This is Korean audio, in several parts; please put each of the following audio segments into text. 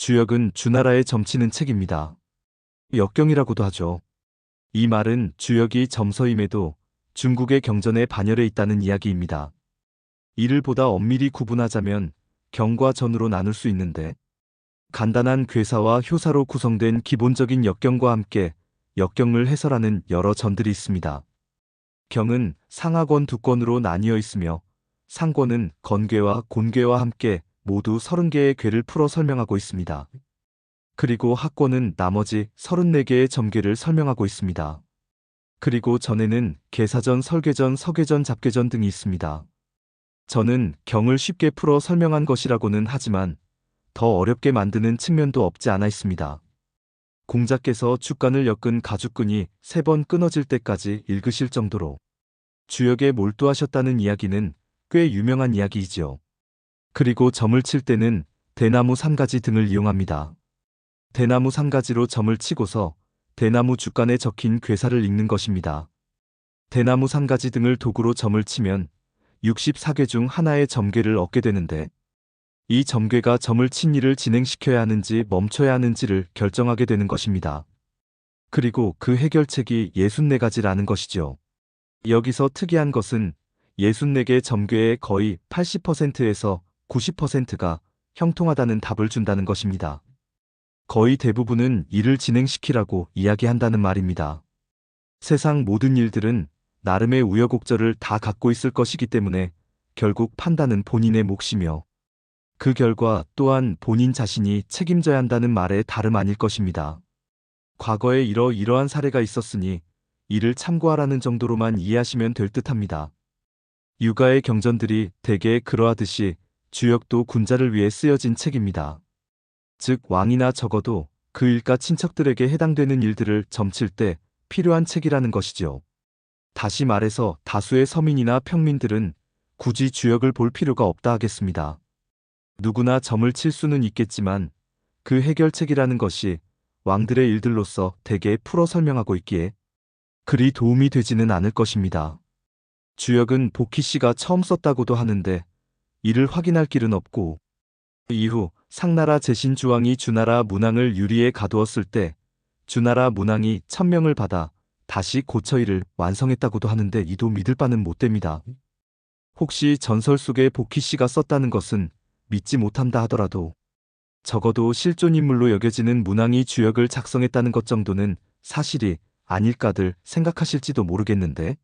주역은 주나라에 점치는 책입니다. 역경이라고도 하죠. 이 말은 주역이 점서임에도 중국의 경전에 반열에 있다는 이야기입니다. 이를 보다 엄밀히 구분하자면 경과 전으로 나눌 수 있는데, 간단한 괴사와 효사로 구성된 기본적인 역경과 함께 역경을 해설하는 여러 전들이 있습니다. 경은 상하권 두 권으로 나뉘어 있으며 상권은 건괴와 곤괴와 함께 모두 30개의 괴를 풀어 설명하고 있습니다. 그리고 하권은 나머지 34개의 점괘를 설명하고 있습니다. 그리고 전에는 계사전, 설계전, 서계전, 잡계전 등이 있습니다. 저는 경을 쉽게 풀어 설명한 것이라고는 하지만 더 어렵게 만드는 측면도 없지 않아 있습니다. 공자께서 주간을 엮은 가죽끈이 3번 끊어질 때까지 읽으실 정도로 주역에 몰두하셨다는 이야기는 꽤 유명한 이야기이지요. 그리고 점을 칠 때는 대나무 산가지 등을 이용합니다. 대나무 산가지로 점을 치고서 대나무 주간에 적힌 괴사를 읽는 것입니다. 대나무 산가지 등을 도구로 점을 치면 64개 중 하나의 점괘를 얻게 되는데, 이 점괘가 점을 친 일을 진행시켜야 하는지 멈춰야 하는지를 결정하게 되는 것입니다. 그리고 그 해결책이 64가지라는 것이죠. 여기서 특이한 것은 64개 점괘의 거의 80%에서 90%가 형통하다는 답을 준다는 것입니다. 거의 대부분은 일을 진행시키라고 이야기한다는 말입니다. 세상 모든 일들은 나름의 우여곡절을 다 갖고 있을 것이기 때문에 결국 판단은 본인의 몫이며 그 결과 또한 본인 자신이 책임져야 한다는 말에 다름 아닐 것입니다. 과거에 이러이러한 사례가 있었으니 이를 참고하라는 정도로만 이해하시면 될 듯합니다. 육아의 경전들이 대개 그러하듯이 주역도 군자를 위해 쓰여진 책입니다. 즉 왕이나 적어도 그 일가 친척들에게 해당되는 일들을 점칠 때 필요한 책이라는 것이지요. 다시 말해서 다수의 서민이나 평민들은 굳이 주역을 볼 필요가 없다 하겠습니다. 누구나 점을 칠 수는 있겠지만 그 해결책이라는 것이 왕들의 일들로서 대개 풀어 설명하고 있기에 그리 도움이 되지는 않을 것입니다. 주역은 복희 씨가 처음 썼다고도 하는데 이를 확인할 길은 없고, 이후 상나라 제신주왕이 주나라 문왕을 유리에 가두었을 때 주나라 문왕이 천명을 받아 다시 고쳐 이를 완성했다고도 하는데 이도 믿을 바는 못 됩니다. 혹시 전설 속에 복희 씨가 썼다는 것은 믿지 못한다 하더라도 적어도 실존 인물로 여겨지는 문왕이 주역을 작성했다는 것 정도는 사실이 아닐까들 생각하실지도 모르겠는데,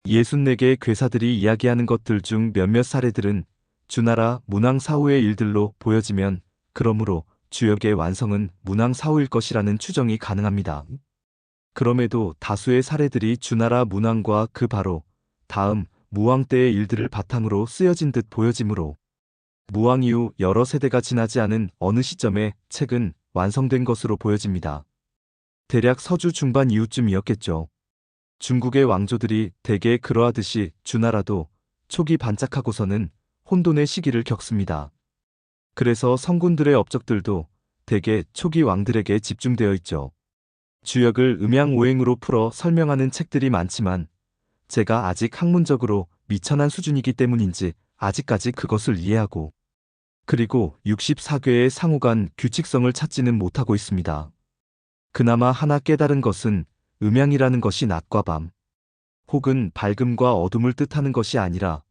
64개의 괴사들이 이야기하는 것들 중 몇몇 사례들은 주나라 문왕 사후의 일들로 보여지면 그러므로 주역의 완성은 문왕 사후일 것이라는 추정이 가능합니다. 그럼에도 다수의 사례들이 주나라 문왕과 그 바로 다음 무왕 때의 일들을 바탕으로 쓰여진 듯 보여지므로 무왕 이후 여러 세대가 지나지 않은 어느 시점에 책은 완성된 것으로 보여집니다. 대략 서주 중반 이후쯤이었겠죠. 중국의 왕조들이 대개 그러하듯이 주나라도 초기 반짝하고서는 혼돈의 시기를 겪습니다. 그래서 성군들의 업적들도 대개 초기 왕들에게 집중되어 있죠. 주역을 음양오행으로 풀어 설명하는 책들이 많지만 제가 아직 학문적으로 미천한 수준이기 때문인지 아직까지 그것을 이해하고 그리고 64괴의 상호간 규칙성을 찾지는 못하고 있습니다. 그나마 하나 깨달은 것은 음양이라는 것이 낮과 밤, 혹은 밝음과 어둠을 뜻하는 것이 아니라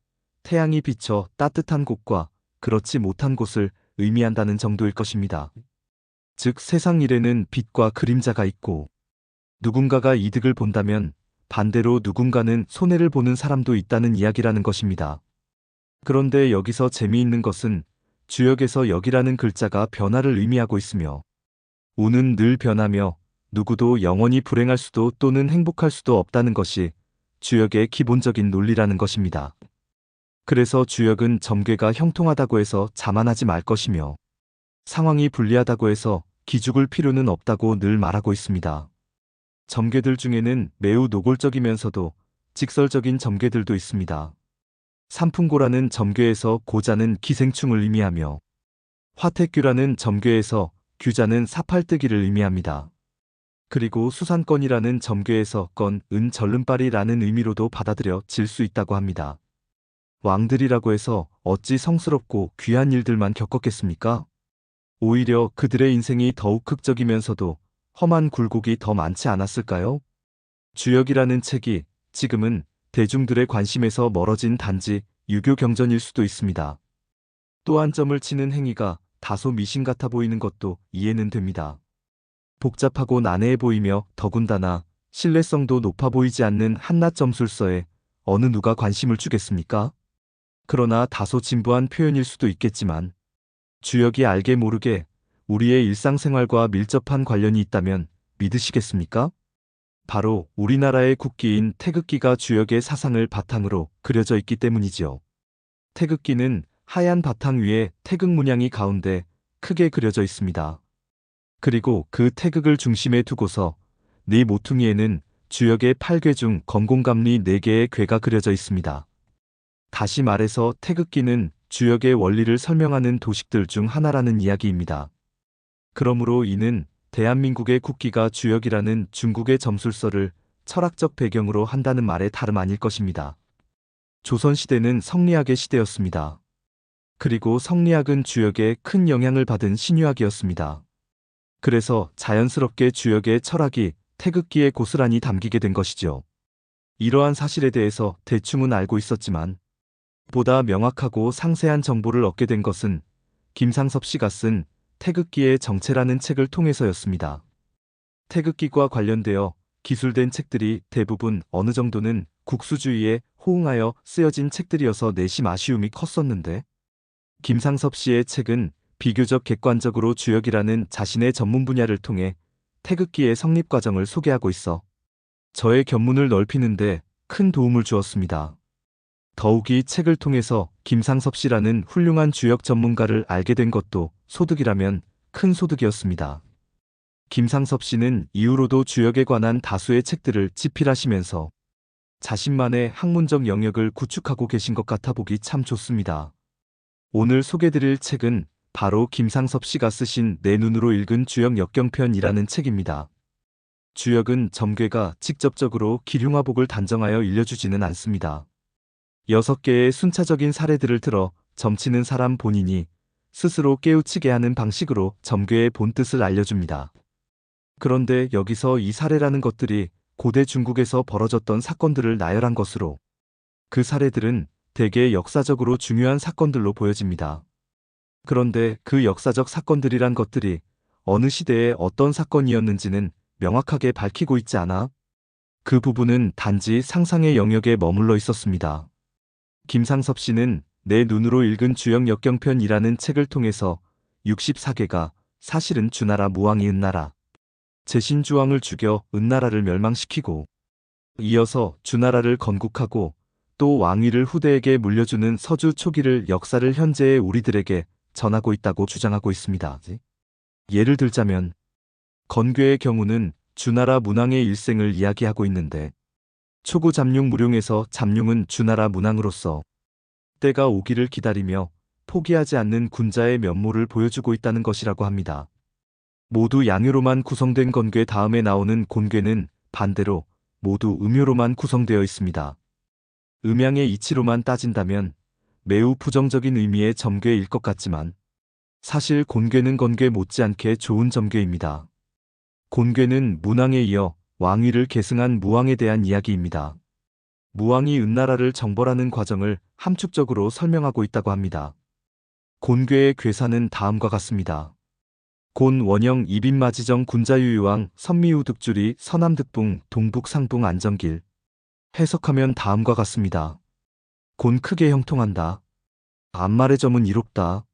태양이 비쳐 따뜻한 곳과 그렇지 못한 곳을 의미한다는 정도일 것입니다. 즉 세상 일에는 빛과 그림자가 있고 누군가가 이득을 본다면 반대로 누군가는 손해를 보는 사람도 있다는 이야기라는 것입니다. 그런데 여기서 재미있는 것은 주역에서 역이라는 글자가 변화를 의미하고 있으며 운은 늘 변하며 누구도 영원히 불행할 수도 또는 행복할 수도 없다는 것이 주역의 기본적인 논리라는 것입니다. 그래서 주역은 점괘가 형통하다고 해서 자만하지 말 것이며 상황이 불리하다고 해서 기죽을 필요는 없다고 늘 말하고 있습니다. 점괘들 중에는 매우 노골적이면서도 직설적인 점괘들도 있습니다. 삼풍고라는 점괘에서 고자는 기생충을 의미하며 화택규라는 점괘에서 규자는 사팔뜨기를 의미합니다. 그리고 수산권이라는 점괘에서 건, 은, 절름발이라는 의미로도 받아들여질 수 있다고 합니다. 왕들이라고 해서 어찌 성스럽고 귀한 일들만 겪었겠습니까? 오히려 그들의 인생이 더욱 극적이면서도 험한 굴곡이 더 많지 않았을까요? 주역이라는 책이 지금은 대중들의 관심에서 멀어진 단지 유교 경전일 수도 있습니다. 또한 점을 치는 행위가 다소 미신 같아 보이는 것도 이해는 됩니다. 복잡하고 난해해 보이며 더군다나 신뢰성도 높아 보이지 않는 한낱 점술서에 어느 누가 관심을 주겠습니까? 그러나 다소 진부한 표현일 수도 있겠지만 주역이 알게 모르게 우리의 일상생활과 밀접한 관련이 있다면 믿으시겠습니까? 바로 우리나라의 국기인 태극기가 주역의 사상을 바탕으로 그려져 있기 때문이지요. 태극기는 하얀 바탕 위에 태극 문양이 가운데 크게 그려져 있습니다. 그리고 그 태극을 중심에 두고서 네 모퉁이에는 주역의 8궤 중 건공감리 4개의 궤가 그려져 있습니다. 다시 말해서 태극기는 주역의 원리를 설명하는 도식들 중 하나라는 이야기입니다. 그러므로 이는 대한민국의 국기가 주역이라는 중국의 점술서를 철학적 배경으로 한다는 말에 다름 아닐 것입니다. 조선시대는 성리학의 시대였습니다. 그리고 성리학은 주역에 큰 영향을 받은 신유학이었습니다. 그래서 자연스럽게 주역의 철학이 태극기에 고스란히 담기게 된 것이죠. 이러한 사실에 대해서 대충은 알고 있었지만 보다 명확하고 상세한 정보를 얻게 된 것은 김상섭 씨가 쓴 태극기의 정체라는 책을 통해서였습니다. 태극기과 관련되어 기술된 책들이 대부분 어느 정도는 국수주의에 호응하여 쓰여진 책들이어서 내심 아쉬움이 컸었는데 김상섭 씨의 책은 비교적 객관적으로 주역이라는 자신의 전문 분야를 통해 태극기의 성립 과정을 소개하고 있어 저의 견문을 넓히는데 큰 도움을 주었습니다. 더욱이 책을 통해서 김상섭 씨라는 훌륭한 주역 전문가를 알게 된 것도 소득이라면 큰 소득이었습니다. 김상섭 씨는 이후로도 주역에 관한 다수의 책들을 집필하시면서 자신만의 학문적 영역을 구축하고 계신 것 같아 보기 참 좋습니다. 오늘 소개드릴 책은 바로 김상섭 씨가 쓰신 내 눈으로 읽은 주역 역경편이라는 책입니다. 주역은 점괘가 직접적으로 기륭화복을 단정하여 일려주지는 않습니다. 6개의 순차적인 사례들을 들어 점치는 사람 본인이 스스로 깨우치게 하는 방식으로 점괘의 본뜻을 알려줍니다. 그런데 여기서 이 사례라는 것들이 고대 중국에서 벌어졌던 사건들을 나열한 것으로 그 사례들은 대개 역사적으로 중요한 사건들로 보여집니다. 그런데 그 역사적 사건들이란 것들이 어느 시대에 어떤 사건이었는지는 명확하게 밝히고 있지 않아 그 부분은 단지 상상의 영역에 머물러 있었습니다. 김상섭 씨는 내 눈으로 읽은 주역 역경편이라는 책을 통해서 64개가 사실은 주나라 무왕이 은나라 제신주왕을 죽여 은나라를 멸망시키고 이어서 주나라를 건국하고 또 왕위를 후대에게 물려주는 서주 초기를 역사를 현재의 우리들에게 전하고 있다고 주장하고 있습니다. 예를 들자면 건괴의 경우는 주나라 문왕의 일생을 이야기하고 있는데 초구 잠룡 무룡에서 잠룡은 주나라 문왕으로서 때가 오기를 기다리며 포기하지 않는 군자의 면모를 보여주고 있다는 것이라고 합니다. 모두 양효로만 구성된 건괴 다음에 나오는 곤괴는 반대로 모두 음효로만 구성되어 있습니다. 음양의 이치로만 따진다면 매우 부정적인 의미의 점괘일 것 같지만 사실 곤괴는 건괴 못지않게 좋은 점괘입니다. 곤괴는 문왕에 이어 왕위를 계승한 무왕에 대한 이야기입니다. 무왕이 은나라를 정벌하는 과정을 함축적으로 설명하고 있다고 합니다. 곤괴의 괴사는 다음과 같습니다. 곤 원영 이빈마지정 군자유유왕 선미우 득주리 서남득붕 동북상붕 안정길 해석하면 다음과 같습니다. 곤 크게 형통한다. 앞말의 점은 이롭다.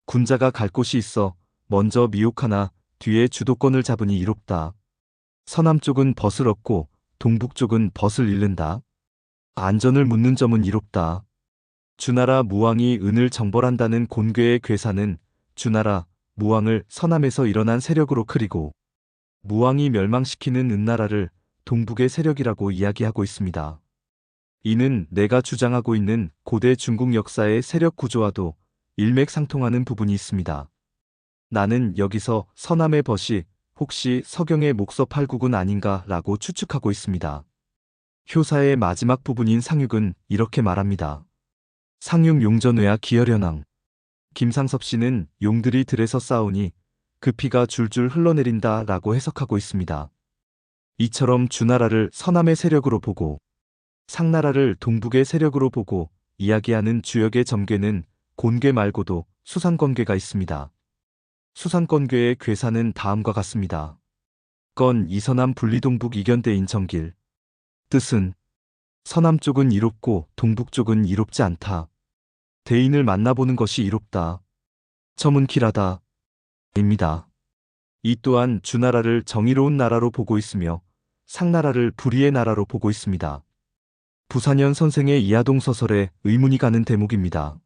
군자가 갈 곳이 있어 먼저 미혹하나 뒤에 주도권을 잡으니 이롭다. 서남쪽은 벗을 얻고 동북쪽은 벗을 잃는다. 안전을 묻는 점은 이롭다. 주나라 무왕이 은을 정벌한다는 곤괴의 괴사는 주나라 무왕을 서남에서 일어난 세력으로 그리고 무왕이 멸망시키는 은나라를 동북의 세력이라고 이야기하고 있습니다. 이는 내가 주장하고 있는 고대 중국 역사의 세력 구조와도 일맥상통하는 부분이 있습니다. 나는 여기서 서남의 벗이 혹시 서경의 목서 팔국은 아닌가 라고 추측하고 있습니다. 효사의 마지막 부분인 상육은 이렇게 말합니다. 상육 용전외야 기열현왕. 김상섭 씨는 용들이 들에서 싸우니 그 피가 줄줄 흘러내린다 라고 해석하고 있습니다. 이처럼 주나라를 서남의 세력으로 보고 상나라를 동북의 세력으로 보고 이야기하는 주역의 점괘는 곤괴 말고도 수상권괴가 있습니다. 수상권괴의 괴사는 다음과 같습니다. 건 이서남 분리동북 이견대인 정길. 뜻은 서남 쪽은 이롭고 동북 쪽은 이롭지 않다. 대인을 만나보는 것이 이롭다. 처문키라다. 입니다. 이 또한 주나라를 정의로운 나라로 보고 있으며 상나라를 불의의 나라로 보고 있습니다. 부산현 선생의 이하동 서설에 의문이 가는 대목입니다.